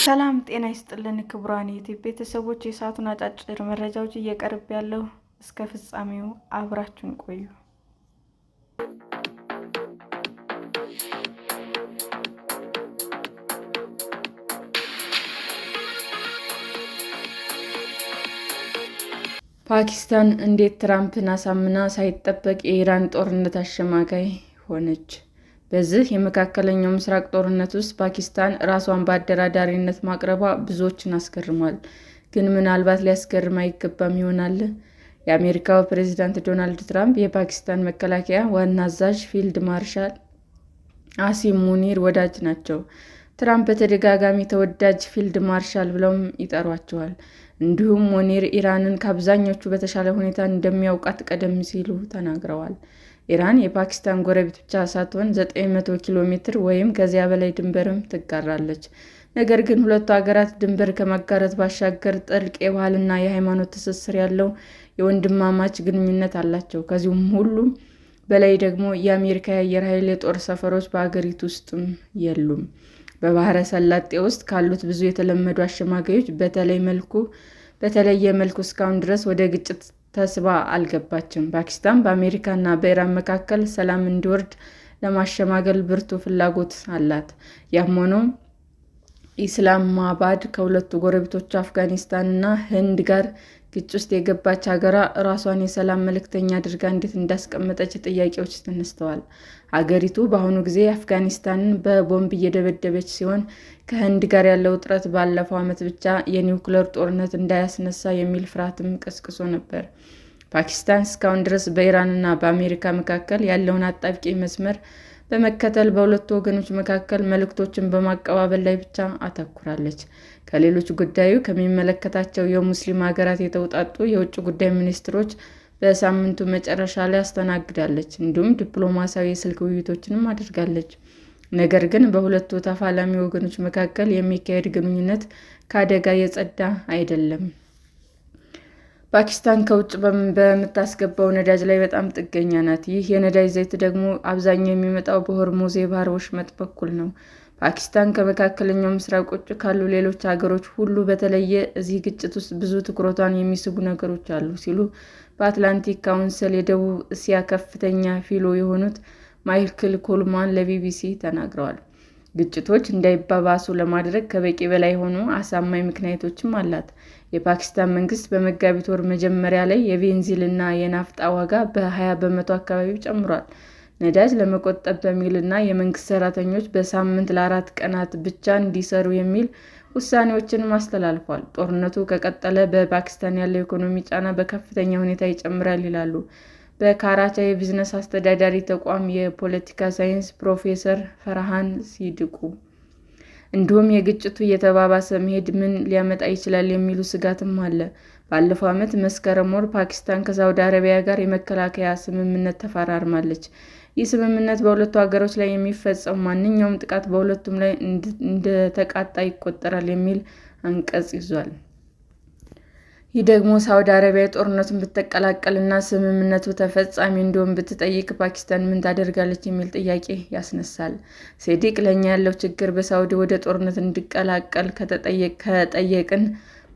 ሰላም ጤና ይስጥልን ክቡራን የዩቲዩብ ቤተሰቦች፣ የሰዓቱን አጫጭር መረጃዎች እየቀርብ ያለው እስከ ፍጻሜው አብራችሁን ቆዩ። ፓኪስታን እንዴት ትራምፕን አሳምና ሳይጠበቅ የኢራን ጦርነት አሸማጋይ ሆነች? በዚህ የመካከለኛው ምስራቅ ጦርነት ውስጥ ፓኪስታን ራሷን በአደራዳሪነት ማቅረቧ ብዙዎችን አስገርሟል። ግን ምናልባት ሊያስገርም አይገባም ይሆናል። የአሜሪካው ፕሬዝዳንት ዶናልድ ትራምፕ የፓኪስታን መከላከያ ዋና አዛዥ ፊልድ ማርሻል አሲም ሙኒር ወዳጅ ናቸው። ትራምፕ በተደጋጋሚ ተወዳጅ ፊልድ ማርሻል ብለውም ይጠሯቸዋል። እንዲሁም ሙኒር ኢራንን ከአብዛኞቹ በተሻለ ሁኔታ እንደሚያውቋት ቀደም ሲሉ ተናግረዋል። ኢራን የፓኪስታን ጎረቤት ብቻ ሳትሆን 900 ኪሎ ሜትር ወይም ከዚያ በላይ ድንበርም ትጋራለች። ነገር ግን ሁለቱ ሀገራት ድንበር ከመጋራት ባሻገር ጥልቅ የባህልና የሃይማኖት ትስስር ያለው የወንድማማች ግንኙነት አላቸው። ከዚህም ሁሉ በላይ ደግሞ የአሜሪካ የአየር ኃይል የጦር ሰፈሮች በአገሪቱ ውስጥም የሉም። በባህረ ሰላጤ ውስጥ ካሉት ብዙ የተለመዱ አሸማጋዮች በተለየ መልኩ እስካሁን ድረስ ወደ ግጭት ተስባ አልገባችም። ፓኪስታን በአሜሪካና በኢራን መካከል ሰላም እንዲወርድ ለማሸማገል ብርቱ ፍላጎት አላት። ያም ሆኖ ኢስላማባድ ከሁለቱ ጎረቤቶቿ አፍጋኒስታንና ህንድ ጋር ግጭት ውስጥ የገባች ሀገሯ ራሷን የሰላም መልእክተኛ አድርጋ እንዴት እንዳስቀመጠች ጥያቄዎች ተነስተዋል። ሀገሪቱ በአሁኑ ጊዜ አፍጋኒስታንን በቦምብ እየደበደበች ሲሆን፣ ከህንድ ጋር ያለው ውጥረት ባለፈው ዓመት ብቻ የኒውክሌር ጦርነት እንዳያስነሳ የሚል ፍርሃትም ቀስቅሶ ነበር። ፓኪስታን እስካሁን ድረስ በኢራንና በአሜሪካ መካከል ያለውን አጣብቂኝ መስመር በመከተል በሁለቱ ወገኖች መካከል መልእክቶችን በማቀባበል ላይ ብቻ አተኩራለች። ከሌሎች ጉዳዩ ከሚመለከታቸው የሙስሊም ሀገራት የተውጣጡ የውጭ ጉዳይ ሚኒስትሮች በሳምንቱ መጨረሻ ላይ አስተናግዳለች። እንዲሁም ዲፕሎማሲያዊ የስልክ ውይይቶችንም አድርጋለች። ነገር ግን በሁለቱ ተፋላሚ ወገኖች መካከል የሚካሄድ ግንኙነት ከአደጋ የጸዳ አይደለም። ፓኪስታን ከውጭ በምታስገባው ነዳጅ ላይ በጣም ጥገኛ ናት። ይህ የነዳጅ ዘይት ደግሞ አብዛኛው የሚመጣው በሆርሙዝ የባህር ወሽመጥ በኩል ነው። ፓኪስታን ከመካከለኛው ምስራቅ ውጭ ካሉ ሌሎች ሀገሮች ሁሉ በተለየ እዚህ ግጭት ውስጥ ብዙ ትኩረቷን የሚስቡ ነገሮች አሉ ሲሉ በአትላንቲክ ካውንስል የደቡብ እስያ ከፍተኛ ፊሎ የሆኑት ማይክል ኮልማን ለቢቢሲ ተናግረዋል። ግጭቶች እንዳይባባሱ ለማድረግ ከበቂ በላይ የሆኑ አሳማኝ ምክንያቶችም አላት። የፓኪስታን መንግስት በመጋቢት ወር መጀመሪያ ላይ የቤንዚን እና የናፍጣ ዋጋ በ20 በመቶ አካባቢ ጨምሯል። ነዳጅ ለመቆጠብ በሚል እና የመንግስት ሰራተኞች በሳምንት ለ4 ቀናት ብቻ እንዲሰሩ የሚል ውሳኔዎችንም አስተላልፏል። ጦርነቱ ከቀጠለ በፓኪስታን ያለው ኢኮኖሚ ጫና በከፍተኛ ሁኔታ ይጨምራል ይላሉ በካራቺ የቢዝነስ አስተዳደሪ ተቋም የፖለቲካ ሳይንስ ፕሮፌሰር ፈርሃን ሲድቁ። እንዲሁም የግጭቱ እየተባባሰ መሄድ ምን ሊያመጣ ይችላል የሚሉ ስጋትም አለ። ባለፈው ዓመት መስከረም ወር ፓኪስታን ከሳውዲ አረቢያ ጋር የመከላከያ ስምምነት ተፈራርማለች። ይህ ስምምነት በሁለቱ ሀገሮች ላይ የሚፈጸሙ ማንኛውም ጥቃት በሁለቱም ላይ እንደተቃጣ ይቆጠራል የሚል አንቀጽ ይዟል። ይህ ደግሞ ሳውዲ አረቢያ ጦርነቱን ብትቀላቀልና ስምምነቱ ተፈጻሚ እንዲሆን ብትጠይቅ ፓኪስታን ምን ታደርጋለች የሚል ጥያቄ ያስነሳል። ሴዲቅ ለእኛ ያለው ችግር በሳውዲ ወደ ጦርነት እንዲቀላቀል ከጠየቅን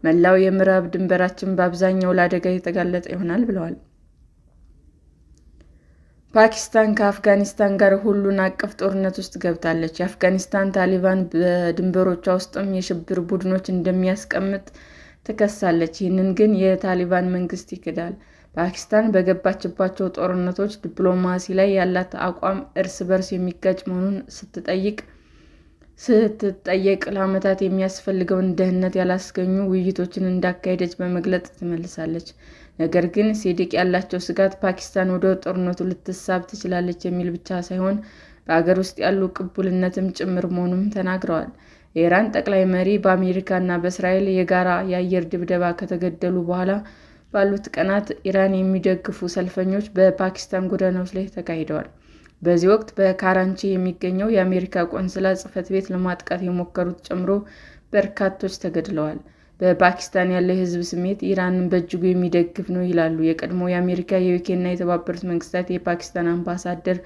መላው የምዕራብ ድንበራችን በአብዛኛው ለአደጋ የተጋለጠ ይሆናል ብለዋል። ፓኪስታን ከአፍጋኒስታን ጋር ሁሉን አቀፍ ጦርነት ውስጥ ገብታለች። የአፍጋኒስታን ታሊባን በድንበሮቿ ውስጥም የሽብር ቡድኖች እንደሚያስቀምጥ ትከሳለች። ይህንን ግን የታሊባን መንግስት ይክዳል። ፓኪስታን በገባችባቸው ጦርነቶች ዲፕሎማሲ ላይ ያላት አቋም እርስ በርስ የሚጋጭ መሆኑን ስትጠየቅ ለዓመታት የሚያስፈልገውን ደህንነት ያላስገኙ ውይይቶችን እንዳካሄደች በመግለጽ ትመልሳለች። ነገር ግን ሴዲቅ ያላቸው ስጋት ፓኪስታን ወደ ጦርነቱ ልትሳብ ትችላለች የሚል ብቻ ሳይሆን በአገር ውስጥ ያሉ ቅቡልነትም ጭምር መሆኑን ተናግረዋል። የኢራን ጠቅላይ መሪ በአሜሪካና በእስራኤል የጋራ የአየር ድብደባ ከተገደሉ በኋላ ባሉት ቀናት ኢራን የሚደግፉ ሰልፈኞች በፓኪስታን ጎዳናዎች ላይ ተካሂደዋል። በዚህ ወቅት በካራቺ የሚገኘው የአሜሪካ ቆንስላ ጽሕፈት ቤት ለማጥቃት የሞከሩት ጨምሮ በርካቶች ተገድለዋል። በፓኪስታን ያለው የህዝብ ስሜት ኢራንን በእጅጉ የሚደግፍ ነው ይላሉ የቀድሞው የአሜሪካ፣ የዩኬ እና የተባበሩት መንግስታት የፓኪስታን አምባሳደር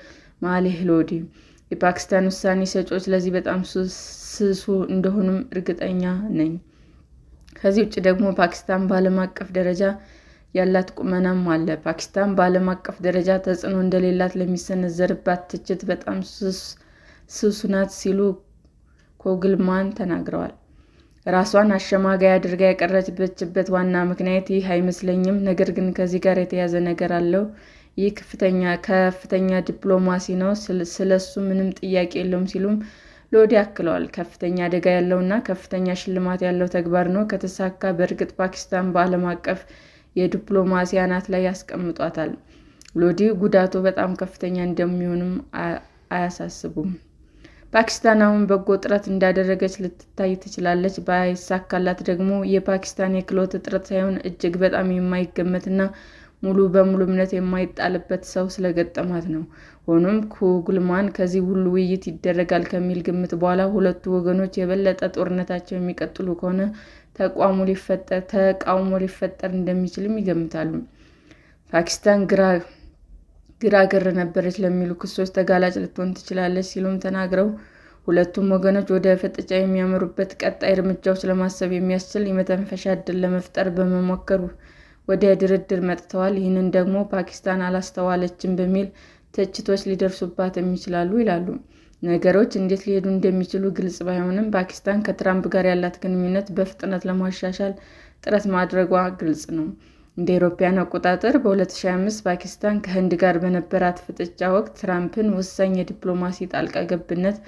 ማሌህ ሎዲ። የፓኪስታን ውሳኔ ሰጪዎች ለዚህ በጣም ስሱ እንደሆኑም እርግጠኛ ነኝ። ከዚህ ውጭ ደግሞ ፓኪስታን በዓለም አቀፍ ደረጃ ያላት ቁመናም አለ። ፓኪስታን በዓለም አቀፍ ደረጃ ተጽዕኖ እንደሌላት ለሚሰነዘርባት ትችት በጣም ስሱ ናት ሲሉ ኮግልማን ተናግረዋል። ራሷን አሸማጋይ አድርጋ ያቀረበችበት ዋና ምክንያት ይህ አይመስለኝም፣ ነገር ግን ከዚህ ጋር የተያያዘ ነገር አለው። ይህ ከፍተኛ ዲፕሎማሲ ነው፣ ስለሱ ምንም ጥያቄ የለውም ሲሉም ሎዲ አክለዋል። ከፍተኛ አደጋ ያለውና ከፍተኛ ሽልማት ያለው ተግባር ነው። ከተሳካ በእርግጥ ፓኪስታን በዓለም አቀፍ የዲፕሎማሲ አናት ላይ ያስቀምጧታል። ሎዲ ጉዳቱ በጣም ከፍተኛ እንደሚሆንም አያሳስቡም። ፓኪስታን አሁን በጎ ጥረት እንዳደረገች ልትታይ ትችላለች። ባይሳካላት ደግሞ የፓኪስታን የክህሎት እጥረት ሳይሆን እጅግ በጣም የማይገመትና ሙሉ በሙሉ እምነት የማይጣልበት ሰው ስለገጠማት ነው። ሆኖም ኩግልማን ከዚህ ሁሉ ውይይት ይደረጋል ከሚል ግምት በኋላ ሁለቱ ወገኖች የበለጠ ጦርነታቸው የሚቀጥሉ ከሆነ ተቃውሞ ሊፈጠር እንደሚችልም ይገምታሉ። ፓኪስታን ግራ ነበረች ለሚሉ ክሶች ተጋላጭ ልትሆን ትችላለች ሲሉም ተናግረው ሁለቱም ወገኖች ወደ ፍጥጫ የሚያመሩበት ቀጣይ እርምጃዎች ለማሰብ የሚያስችል የመተንፈሻ ዕድል ለመፍጠር በመሞከር ወደ ድርድር መጥተዋል። ይህንን ደግሞ ፓኪስታን አላስተዋለችም በሚል ትችቶች ሊደርሱባትም ይችላሉ ይላሉ። ነገሮች እንዴት ሊሄዱ እንደሚችሉ ግልጽ ባይሆንም ፓኪስታን ከትራምፕ ጋር ያላት ግንኙነት በፍጥነት ለማሻሻል ጥረት ማድረጓ ግልጽ ነው። እንደ አውሮፓውያን አቆጣጠር በ2025 ፓኪስታን ከህንድ ጋር በነበራት ፍጥጫ ወቅት ትራምፕን ወሳኝ የዲፕሎማሲ ጣልቃ ገብነት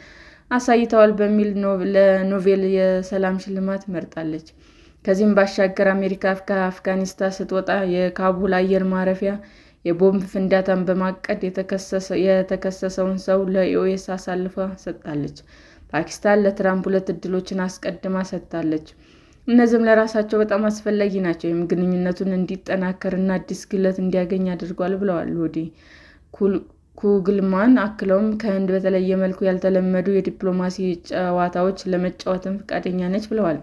አሳይተዋል በሚል ለኖቤል የሰላም ሽልማት መርጣለች። ከዚህም ባሻገር አሜሪካ ከአፍጋኒስታን ስትወጣ የካቡል አየር ማረፊያ የቦምብ ፍንዳታን በማቀድ የተከሰሰውን ሰው ለዩኤስ አሳልፋ ሰጥታለች። ፓኪስታን ለትራምፕ 2 ዕድሎችን አስቀድማ ሰጥታለች። እነዚህም ለራሳቸው በጣም አስፈላጊ ናቸው፣ ይህም ግንኙነቱን እንዲጠናከርና አዲስ ግለት እንዲያገኝ አድርጓል ብለዋል ሎዲ። ኩግልማን አክለውም ከህንድ በተለየ መልኩ ያልተለመዱ የዲፕሎማሲ ጨዋታዎች ለመጫወትም ፈቃደኛ ነች ብለዋል።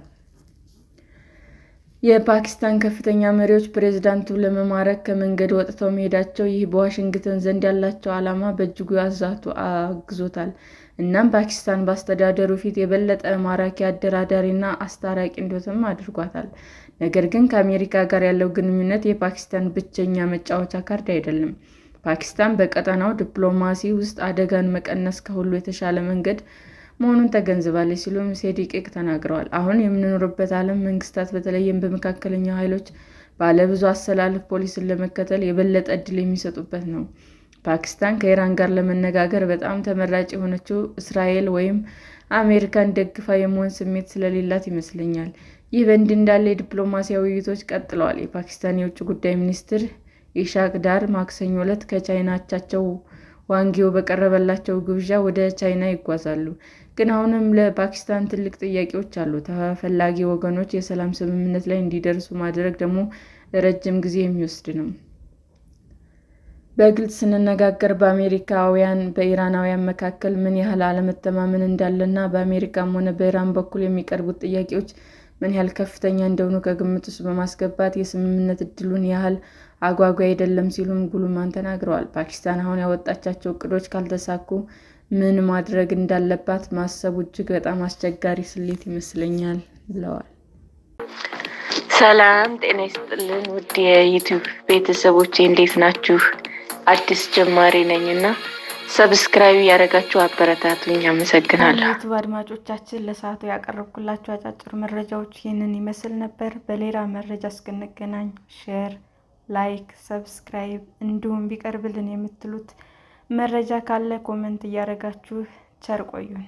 የፓኪስታን ከፍተኛ መሪዎች ፕሬዝዳንቱን ለመማረክ ከመንገድ ወጥተው መሄዳቸው ይህ በዋሽንግተን ዘንድ ያላቸው ዓላማ በእጅጉ አግዞታል። እናም ፓኪስታን በአስተዳደሩ ፊት የበለጠ ማራኪ አደራዳሪና አስታራቂ እንድትሆን አድርጓታል። ነገር ግን ከአሜሪካ ጋር ያለው ግንኙነት የፓኪስታን ብቸኛ መጫወቻ ካርድ አይደለም። ፓኪስታን በቀጠናው ዲፕሎማሲ ውስጥ አደጋን መቀነስ ከሁሉ የተሻለ መንገድ መሆኑን ተገንዝባለች ሲሉም ሴዲቅ ተናግረዋል። አሁን የምንኖርበት ዓለም መንግስታት በተለይም በመካከለኛው ኃይሎች ባለብዙ አሰላለፍ ፖሊሲን ለመከተል የበለጠ ዕድል የሚሰጡበት ነው። ፓኪስታን ከኢራን ጋር ለመነጋገር በጣም ተመራጭ የሆነችው እስራኤል ወይም አሜሪካን ደግፋ የመሆን ስሜት ስለሌላት ይመስለኛል። ይህ በእንዲህ እንዳለ የዲፕሎማሲያዊ ውይይቶች ቀጥለዋል። የፓኪስታን የውጭ ጉዳይ ሚኒስትር ኢሻቅ ዳር ማክሰኞ ዕለት ከቻይና አቻቸው ዋንጊው በቀረበላቸው ግብዣ ወደ ቻይና ይጓዛሉ። ግን አሁንም ለፓኪስታን ትልቅ ጥያቄዎች አሉ። ተፈላጊ ወገኖች የሰላም ስምምነት ላይ እንዲደርሱ ማድረግ ደግሞ ረጅም ጊዜ የሚወስድ ነው። በግልጽ ስንነጋገር በአሜሪካውያን በኢራናውያን መካከል ምን ያህል አለመተማመን እንዳለና በአሜሪካም ሆነ በኢራን በኩል የሚቀርቡት ጥያቄዎች ምን ያህል ከፍተኛ እንደሆኑ ከግምት ውስጥ በማስገባት የስምምነት ዕድሉን ያህል አጓጊ አይደለም ሲሉም ጉልማን ተናግረዋል። ፓኪስታን አሁን ያወጣቻቸው እቅዶች ካልተሳኩ ምን ማድረግ እንዳለባት ማሰቡ እጅግ በጣም አስቸጋሪ ስሌት ይመስለኛል ብለዋል። ሰላም ጤና ይስጥልን ውድ የዩቲዩብ ቤተሰቦቼ እንዴት ናችሁ? አዲስ ጀማሪ ነኝና ሰብስክራይብ ያደረጋችሁ አበረታቱኝ። አመሰግናለሁ። ዩቲዩብ አድማጮቻችን ለሰዓቱ ያቀረብኩላችሁ አጫጭር መረጃዎች ይህንን ይመስል ነበር። በሌላ መረጃ እስክንገናኝ ሼር፣ ላይክ፣ ሰብስክራይብ እንዲሁም ቢቀርብልን የምትሉት መረጃ ካለ ኮሜንት እያደረጋችሁ ቸር ቆዩን።